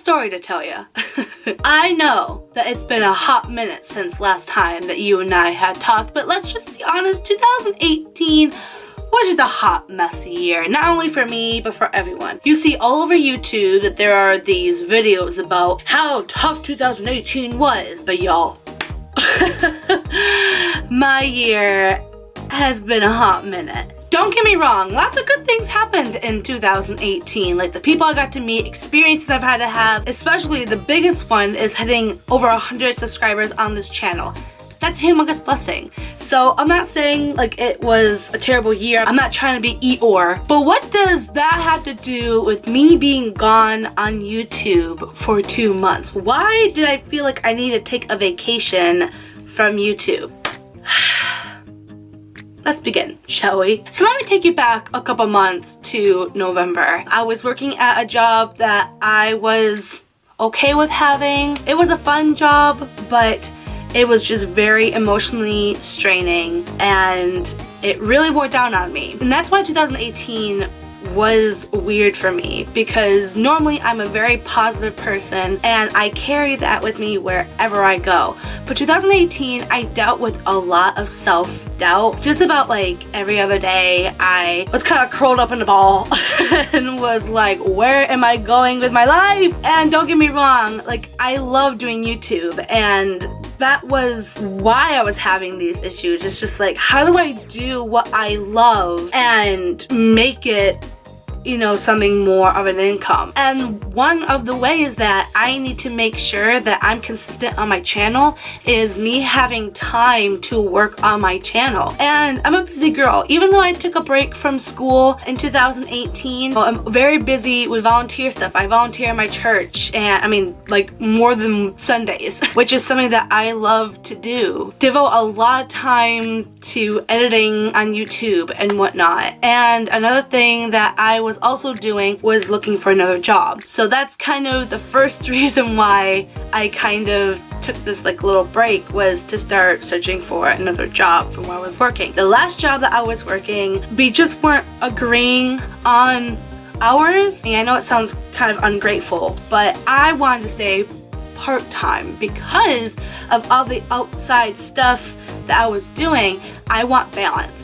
story to tell you. I know that it's been a hot minute since last time that you and I had talked, but let's just be honest, 2018 was just a hot, messy year. Not only for me, but for everyone. You see all over YouTube that there are these videos about how tough 2018 was, but y'all, my year has been a hot minute. Don't get me wrong, lots of good things happened in 2018, like the people I got to meet, experiences I've had to have, especially the biggest one is hitting over 100 subscribers on this channel. That's a humongous blessing. So I'm not saying like it was a terrible year, I'm not trying to be Eeyore, but what does that have to do with me being gone on YouTube for 2 months? Why did I feel like I need to take a vacation from YouTube? Let's begin, shall we? So let me take you back a couple months to November. I was working at a job that I was okay with having. It was a fun job, but it was just very emotionally straining and it really wore down on me. And that's why 2018 was weird for me, because normally I'm a very positive person and I carry that with me wherever I go. But 2018 I dealt with a lot of self-doubt. Just about like every other day I was kind of curled up in a ball and was like, where am I going with my life? And don't get me wrong, like I love doing YouTube and that was why I was having these issues. It's just like, how do I do what I love and make it, you know, something more of an income? And one of the ways that I need to make sure that I'm consistent on my channel is me having time to work on my channel. And I'm a busy girl. Even though I took a break from school in 2018, I'm very busy with volunteer stuff. I volunteer in my church, and I mean like more than Sundays, which is something that I love to do. Devote a lot of time to editing on YouTube and whatnot. And another thing that I was also doing was looking for another job. So that's kind of the first reason why I kind of took this like little break, was to start searching for another job from where I was working. The last job that I was working, we just weren't agreeing on hours. And I know it sounds kind of ungrateful, but I wanted to stay part-time because of all the outside stuff that I was doing. I want balance.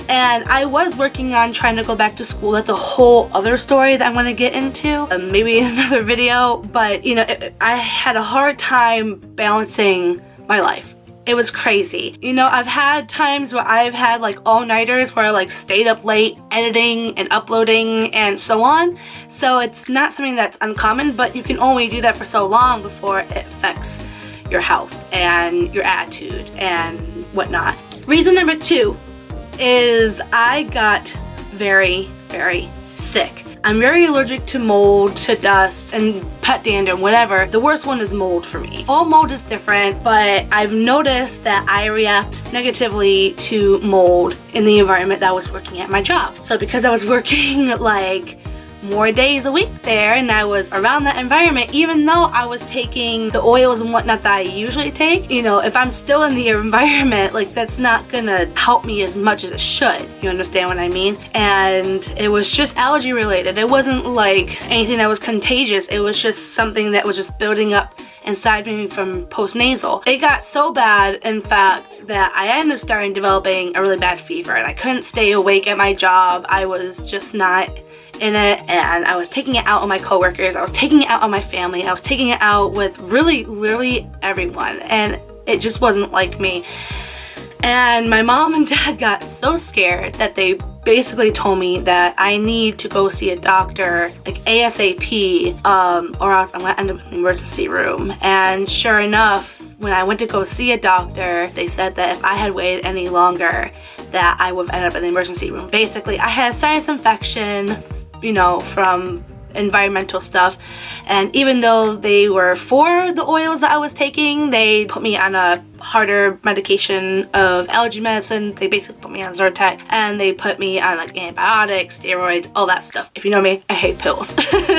And I was working on trying to go back to school. That's a whole other story that I'm going to get into, maybe in another video. But you know, I had a hard time balancing my life. It was crazy. You know, I've had times where I've had like all-nighters where I like stayed up late editing and uploading and so on. So it's not something that's uncommon, but you can only do that for so long before it affects your health and your attitude and whatnot. Reason number 2 is I got very, very sick. I'm very allergic to mold, to dust, and pet dander, whatever. The worst one is mold for me. All mold is different, but I've noticed that I react negatively to mold in the environment that I was working at my job. So because I was working like more days a week there and I was around that environment, even though I was taking the oils and whatnot that I usually take, you know, if I'm still in the environment, like that's not gonna help me as much as it should. You understand what I mean? And it was just allergy related. It wasn't like anything that was contagious. It was just something that was just building up inside me from post-nasal. It got so bad, in fact, that I ended up starting developing a really bad fever and I couldn't stay awake at my job. I was just not in it, and I was taking it out on my coworkers, I was taking it out on my family, I was taking it out with really, literally everyone, and it just wasn't like me. And my mom and dad got so scared that they basically told me that I need to go see a doctor like ASAP, or else I'm gonna end up in the emergency room. And sure enough, when I went to go see a doctor, they said that if I had waited any longer, that I would end up in the emergency room. Basically, I had a sinus infection, you know, from environmental stuff, and even though they were for the oils that I was taking, they put me on a harder medication of allergy medicine. They basically put me on Zyrtec, and they put me on like antibiotics, steroids, all that stuff. If you know me, I hate pills.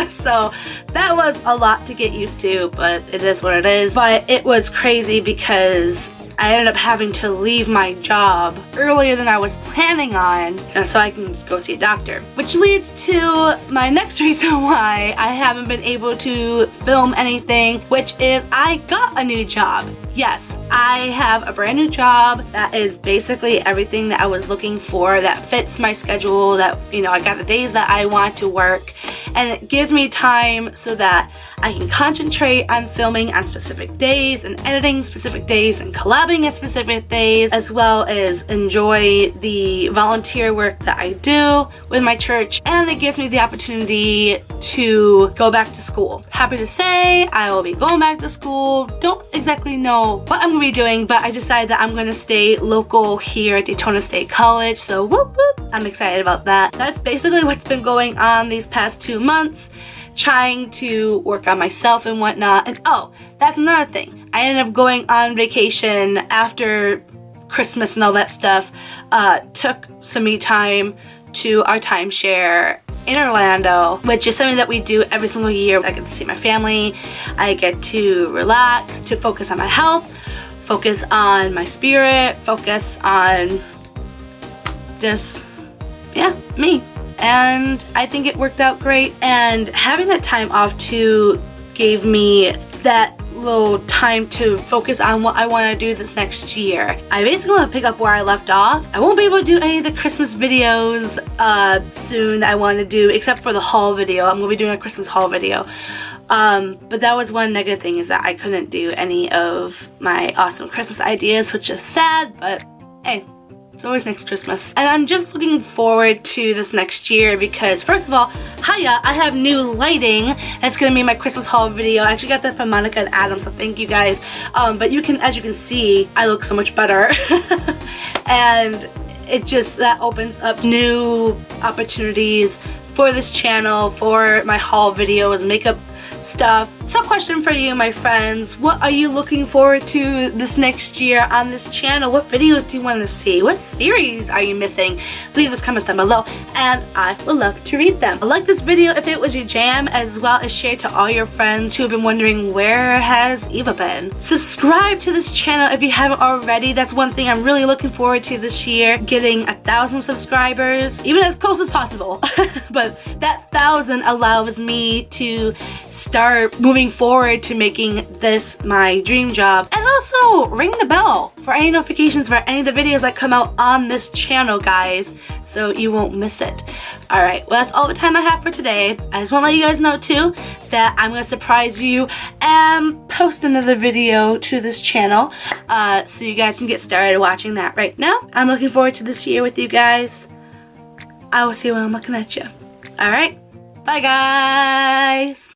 So that was a lot to get used to, but it is what it is. But it was crazy because I ended up having to leave my job earlier than I was planning on so I can go see a doctor. Which leads to my next reason why I haven't been able to film anything, which is I got a new job. Yes, I have a brand new job that is basically everything that I was looking for, that fits my schedule, that, you know, I got the days that I want to work, and it gives me time so that I can concentrate on filming on specific days and editing specific days and collabing at specific days, as well as enjoy the volunteer work that I do with my church, and it gives me the opportunity to go back to school. Happy to say I will be going back to school. Don't exactly know what I'm gonna be doing, but I decided that I'm gonna stay local here at Daytona State College, so whoop whoop, I'm excited about that. That's basically what's been going on these past 2 months, trying to work on myself and whatnot. And oh, that's another thing. I ended up going on vacation after Christmas and all that stuff. Took some me time to our timeshare in Orlando, which is something that we do every single year. I get to see my family, I get to relax, to focus on my health, focus on my spirit, focus on just, yeah, me. And I think it worked out great, and having that time off too gave me that little time to focus on what I want to do this next year. I basically want to pick up where I left off. I won't be able to do any of the Christmas videos soon that I want to do, except for the haul video. I'm going to be doing a Christmas haul video. But that was one negative thing, is that I couldn't do any of my awesome Christmas ideas, which is sad, but hey, it's always next Christmas. And I'm just looking forward to this next year because, first of all, Hiya, I have new lighting. That's gonna be my Christmas haul video. I actually got that from Monica and Adam, so thank you guys. But you can, as you can see, I look so much better. And it just, that opens up new opportunities for this channel, for my haul videos, makeup stuff. So question for you, my friends, what are you looking forward to this next year on this channel? What videos do you want to see? What series are you missing? Leave those comments down below and I would love to read them. Like this video if it was your jam, as well as share to all your friends who have been wondering, where has Eva been? Subscribe to this channel if you haven't already. That's one thing I'm really looking forward to this year, getting 1,000 subscribers, even as close as possible. But that 1,000 allows me to start moving forward to making this my dream job. And also ring the bell for any notifications for any of the videos that come out on this channel, guys, so you won't miss it. Alright, well, that's all the time I have for today. I just want to let you guys know too that I'm going to surprise you and post another video to this channel, so you guys can get started watching that right now. I'm looking forward to this year with you guys. I will see you when I'm looking at you. Alright, bye guys!